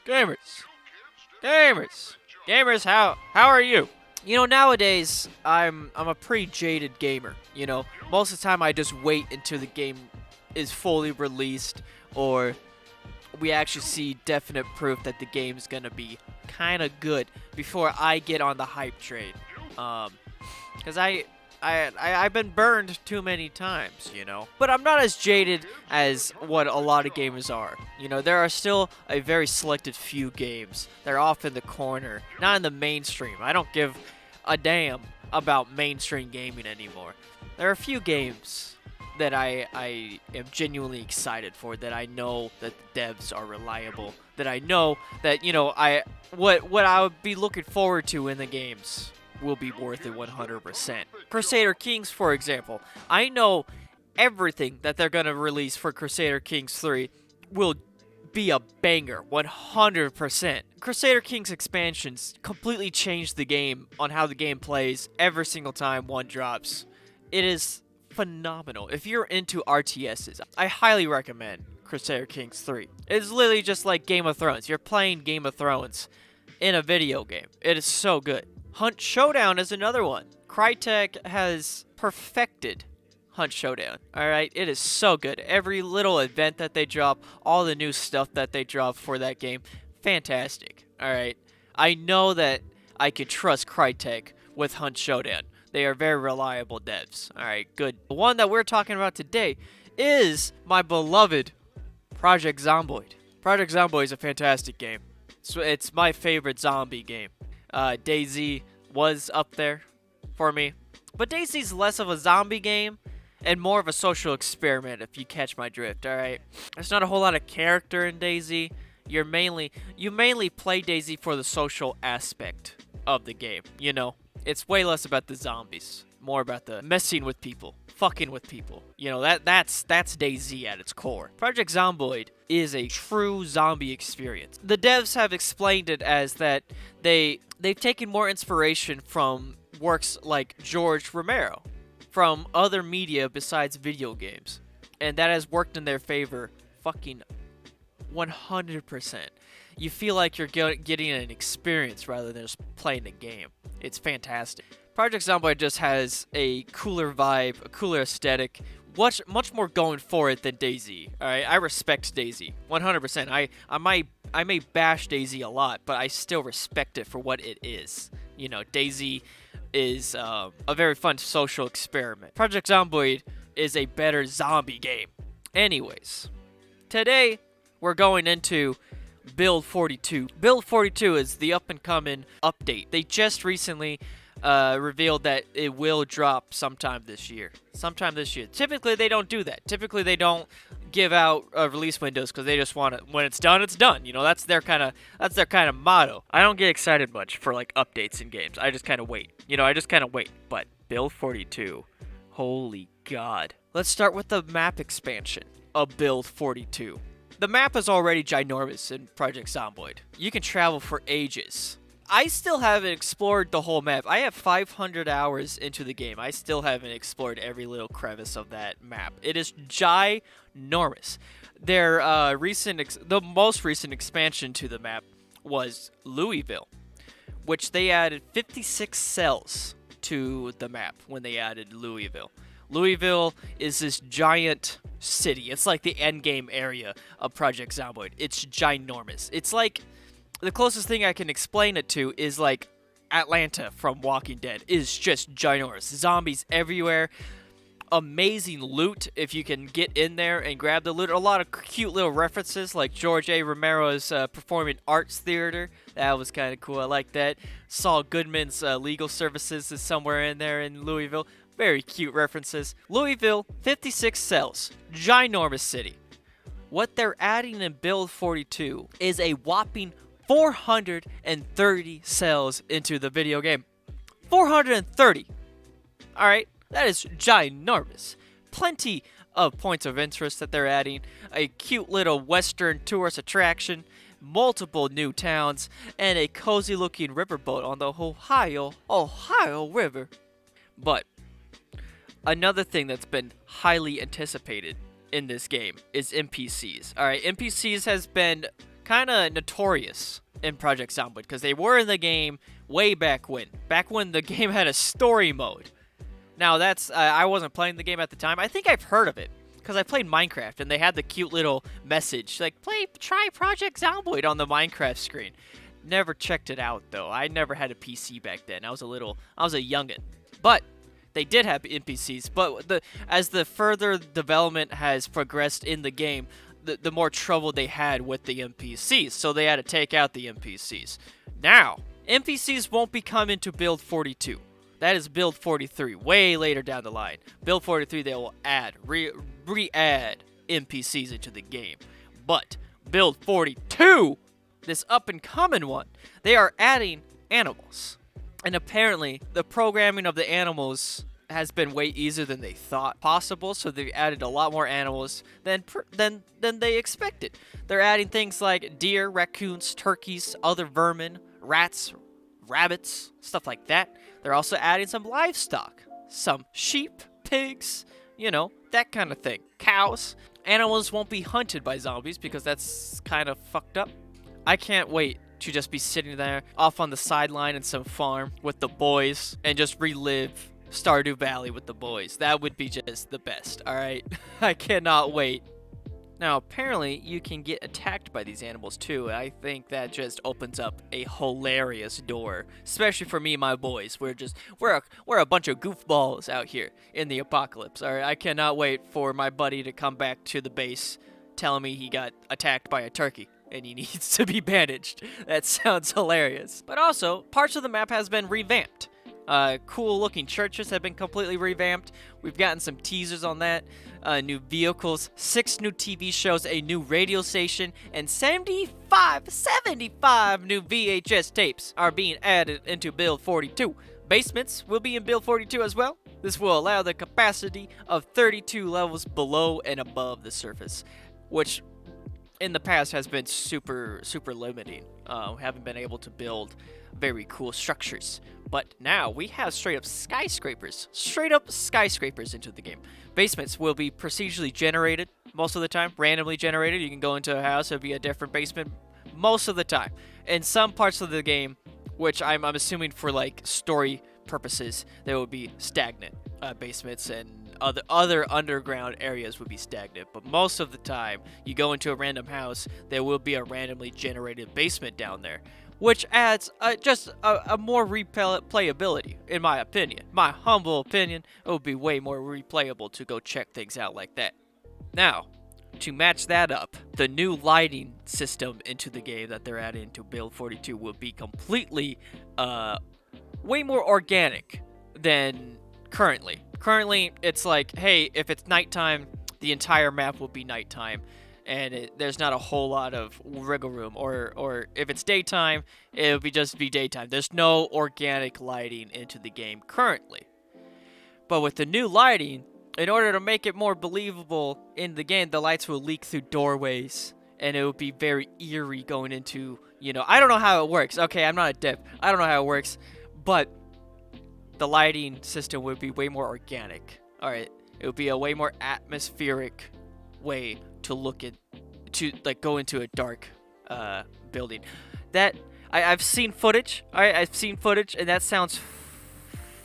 Gamers, gamers, how are you? You know, nowadays I'm a pretty jaded gamer. You know, most of the time I just wait until the game is fully released, or we actually see definite proof that the game's gonna be kind of good before I get on the hype train. Because I've been burned too many times, you know. But I'm not as jaded as what a lot of gamers are. You know, there are still a very selected few games that are off in the corner, not in the mainstream. I don't give a damn about mainstream gaming anymore. There are a few games that I am genuinely excited for, that I know that the devs are reliable, that I know that, you know, what I would be looking forward to in the games will be worth it 100%. Crusader Kings, for example. I know everything that they're going to release for Crusader Kings 3 will be a banger, 100%. Crusader Kings expansions completely changed the game on how the game plays every single time one drops. It is phenomenal. If you're into RTSs, I highly recommend Crusader Kings 3. It's literally just like Game of Thrones. You're playing Game of Thrones in a video game. It is so good. Hunt Showdown is another one. Crytek has perfected Hunt Showdown. Alright, it is so good. Every little event that they drop, all the new stuff that they drop for that game, fantastic. Alright, I know that I can trust Crytek with Hunt Showdown. They are very reliable devs. Alright, good. The one that we're talking about today is my beloved Project Zomboid. Project Zomboid is a fantastic game. It's my favorite zombie game. DayZ was up there for me. But DayZ's less of a zombie game and more of a social experiment, if you catch my drift, alright? There's not a whole lot of character in DayZ. You mainly play DayZ for the social aspect of the game, you know? It's way less about the zombies, more about the messing with people, fucking with people. You know, that's DayZ at its core. Project Zomboid is a true zombie experience. The devs have explained it as that they've taken more inspiration from works like George Romero, from other media besides video games, and that has worked in their favor fucking 100%. You feel like you're getting an experience rather than just playing a game. It's fantastic. Project Zomboid just has a cooler vibe, a cooler aesthetic, much more going for it than DayZ. Alright, I respect DayZ 100%. I may bash DayZ a lot, but I still respect it for what it is. You know, DayZ is a very fun social experiment. Project Zomboid is a better zombie game. Anyways, today we're going into Build 42. Build 42 is the up-and-coming update. They just recently revealed that it will drop sometime this year. Typically, they don't do that. Typically, they don't give out release windows because they just want it. When it's done, it's done. You know, that's their kind of motto. I don't get excited much for like updates in games. I just kind of wait. You know, I just kind of wait. But Build 42, holy god! Let's start with the map expansion of Build 42. The map is already ginormous in Project Zomboid. You can travel for ages. I still haven't explored the whole map. I have 500 hours into the game. I still haven't explored every little crevice of that map. It is ginormous. The most recent expansion to the map was Louisville, which they added 56 cells to the map when they added Louisville. Louisville is this giant city. It's like the endgame area of Project Zomboid. It's ginormous. It's like, the closest thing I can explain it to is like Atlanta from Walking Dead. It is just ginormous. Zombies everywhere. Amazing loot if you can get in there and grab the loot. A lot of cute little references like George A. Romero's Performing Arts Theater. That was kind of cool. I like that. Saul Goodman's Legal Services is somewhere in there in Louisville. Very cute references. Louisville, 56 cells. Ginormous city. What they're adding in Build 42 is a whopping 430 cells into the video game. 430! Alright, that is ginormous. Plenty of points of interest that they're adding. A cute little western tourist attraction. Multiple new towns. And a cozy looking riverboat on the Ohio River. But another thing that's been highly anticipated in this game is NPCs. Alright, NPCs has been kind of notorious in Project Zomboid because they were in the game way back when the game had a story mode. Now that's I wasn't playing the game at the time. I think I've heard of it because I played Minecraft and they had the cute little message like try Project Zomboid on the Minecraft screen. Never checked it out though. I never had a PC back then. I was a youngin'. But they did have NPCs. But as the further development has progressed in the game, the more trouble they had with the NPCs. So they had to take out the NPCs. Now, NPCs won't be coming to Build 42. That is Build 43, way later down the line. Build 43, they will add, re-add NPCs into the game. But Build 42, this up-and-coming one, they are adding animals. And apparently, the programming of the animals has been way easier than they thought possible, so they added a lot more animals than they expected. They're adding things like deer, raccoons, turkeys, other vermin, rats, rabbits, stuff like that. They're also adding some livestock, some sheep, pigs, that kind of thing. Cows. Animals won't be hunted by zombies because that's kind of fucked up. I can't wait to just be sitting there off on the sideline in some farm with the boys and just relive Stardew Valley with the boys. That would be just the best, alright? I cannot wait. Now, apparently, you can get attacked by these animals too. I think that just opens up a hilarious door, especially for me and my boys. We're a bunch of goofballs out here in the apocalypse. Alright, I cannot wait for my buddy to come back to the base telling me he got attacked by a turkey and he needs to be bandaged. That sounds hilarious. But also, parts of the map has been revamped. Cool looking churches have been completely revamped. We've gotten some teasers on that. New vehicles, 6 new TV shows, a new radio station, and 75 new VHS tapes are being added into Build 42. Basements will be in Build 42 as well. This will allow the capacity of 32 levels below and above the surface, which in the past has been super limiting. Haven't been able to build very cool structures. But now we have straight up skyscrapers into the game. Basements will be procedurally generated most of the time, randomly generated. You can go into a house, it'll be a different basement most of the time. In some parts of the game, which I'm assuming for like story purposes, there will be stagnant basements, and other underground areas would be stagnant. But most of the time, you go into a random house, there will be a randomly generated basement down there, which adds just a more replayability, in my opinion. My humble opinion, it would be way more replayable to go check things out like that. Now, to match that up, the new lighting system into the game that they're adding to Build 42 will be completely, way more organic than currently. Currently, it's like, hey, if it's nighttime, the entire map will be nighttime. And there's not a whole lot of wiggle room, or if it's daytime, it'll just be daytime. There's no organic lighting into the game currently. But with the new lighting, in order to make it more believable in the game, the lights will leak through doorways, and it will be very eerie going into, I don't know how it works. Okay, I'm not a dev. I don't know how it works, but the lighting system would be way more organic. Alright, it would be a way more atmospheric way to look at, to like go into a dark building. That I've seen footage. Alright, I've seen footage, and that sounds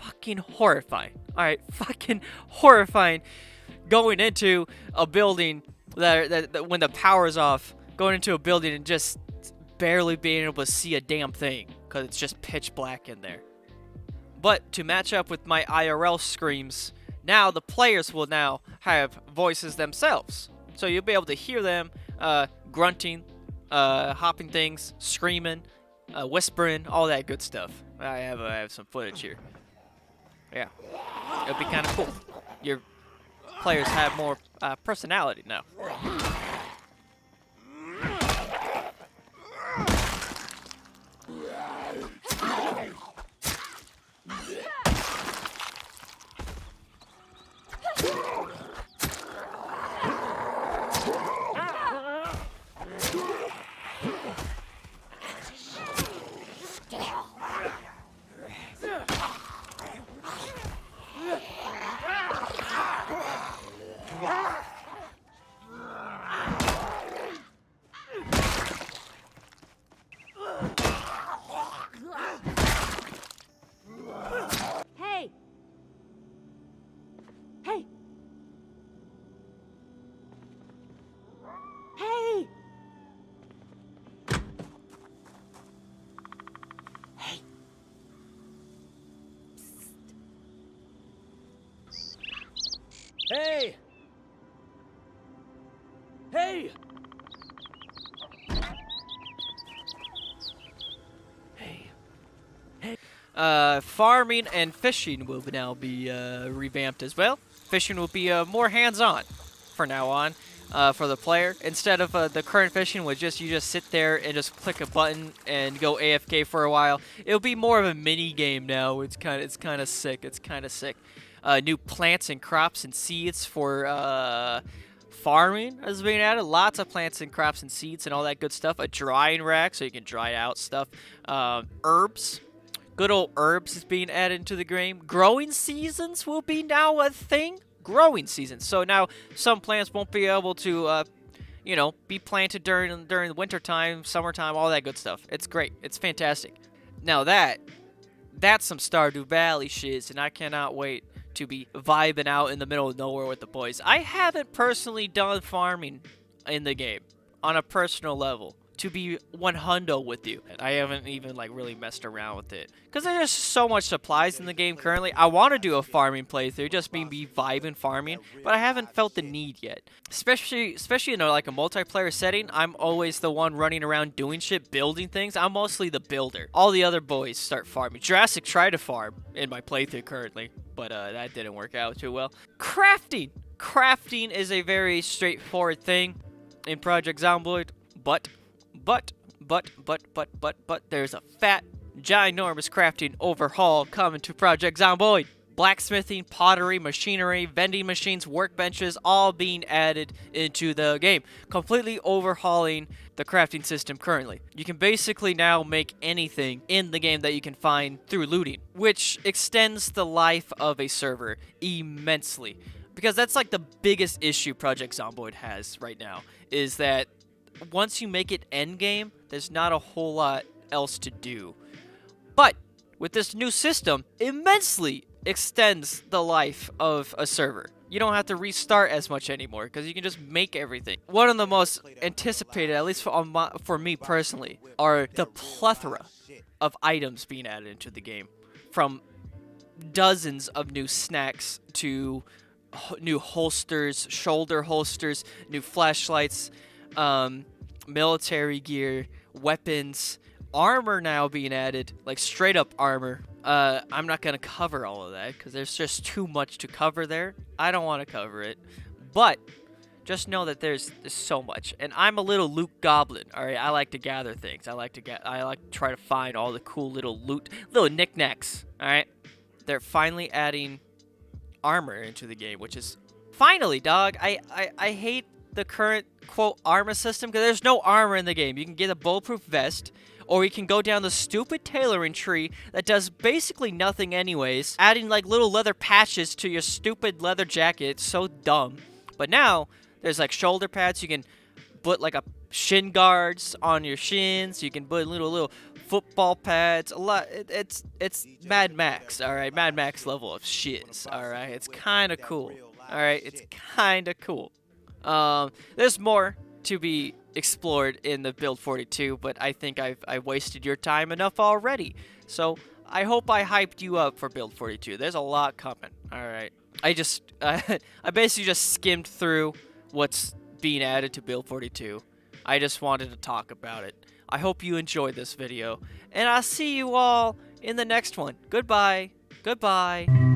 fucking horrifying. Alright, fucking horrifying. Going into a building that when the power's off, going into a building and just barely being able to see a damn thing because it's just pitch black in there. But to match up with my IRL screams, now the players will now have voices themselves. So you'll be able to hear them grunting, hopping things, screaming, whispering, all that good stuff. I have some footage here. Yeah, it'll be kind of cool. Your players have more personality now. Hey! Hey! Farming and fishing will now be revamped as well. Fishing will be more hands-on for now on for the player. Instead of the current fishing, where you just sit there and just click a button and go AFK for a while. It'll be more of a mini game now. It's kind of sick. It's kind of sick. New plants and crops and seeds for farming is being added. Lots of plants and crops and seeds and all that good stuff. A drying rack so you can dry out stuff. Herbs. Good old herbs is being added into the game. Growing seasons will be now a thing. Growing seasons. So now some plants won't be able to, be planted during the winter time, summertime, all that good stuff. It's great. It's fantastic. Now that's some Stardew Valley shiz, and I cannot wait to be vibing out in the middle of nowhere with the boys. I haven't personally done farming in the game on a personal level. To be 100 with you. I haven't even really messed around with it. Because there's just so much supplies in the game currently. I want to do a farming playthrough, just be vibing farming, but I haven't felt the need yet. Especially in a multiplayer setting, I'm always the one running around doing shit, building things. I'm mostly the builder. All the other boys start farming. Jurassic tried to farm in my playthrough currently, but that didn't work out too well. Crafting! Crafting is a very straightforward thing in Project Zomboid, but there's a fat, ginormous crafting overhaul coming to Project Zomboid. Blacksmithing, pottery, machinery, vending machines, workbenches, all being added into the game. Completely overhauling the crafting system currently. You can basically now make anything in the game that you can find through looting, which extends the life of a server immensely. Because that's the biggest issue Project Zomboid has right now, is that once you make it endgame, there's not a whole lot else to do. But with this new system, immensely extends the life of a server. You don't have to restart as much anymore because you can just make everything. One of the most anticipated, at least for me personally, are the plethora of items being added into the game. From dozens of new snacks to new holsters, shoulder holsters, new flashlights, military gear, weapons, armor now being added, straight up armor. I'm not gonna cover all of that because there's just too much to cover there. I don't want to cover it, but just know that there's so much. And I'm a little loot goblin. All right, I like to gather things. I like to try to find all the cool little loot, little knickknacks. All right, they're finally adding armor into the game, which is finally, dog. I hate the current quote armor system because there's no armor in the game. You can get a bulletproof vest, or you can go down the stupid tailoring tree that does basically nothing anyways, adding little leather patches to your stupid leather jacket. It's so dumb. But now there's shoulder pads. You can put a shin guards on your shins. You can put little football pads. A lot. It's Mad Max. All right, Mad Max level of shiz. All right, it's kind of cool. All right, it's kind of cool. There's more to be explored in the Build 42, but I think I've wasted your time enough already. So I hope I hyped you up for Build 42. There's a lot coming. All right. I basically just skimmed through what's being added to Build 42. I just wanted to talk about it. I hope you enjoyed this video, and I'll see you all in the next one. Goodbye. Goodbye.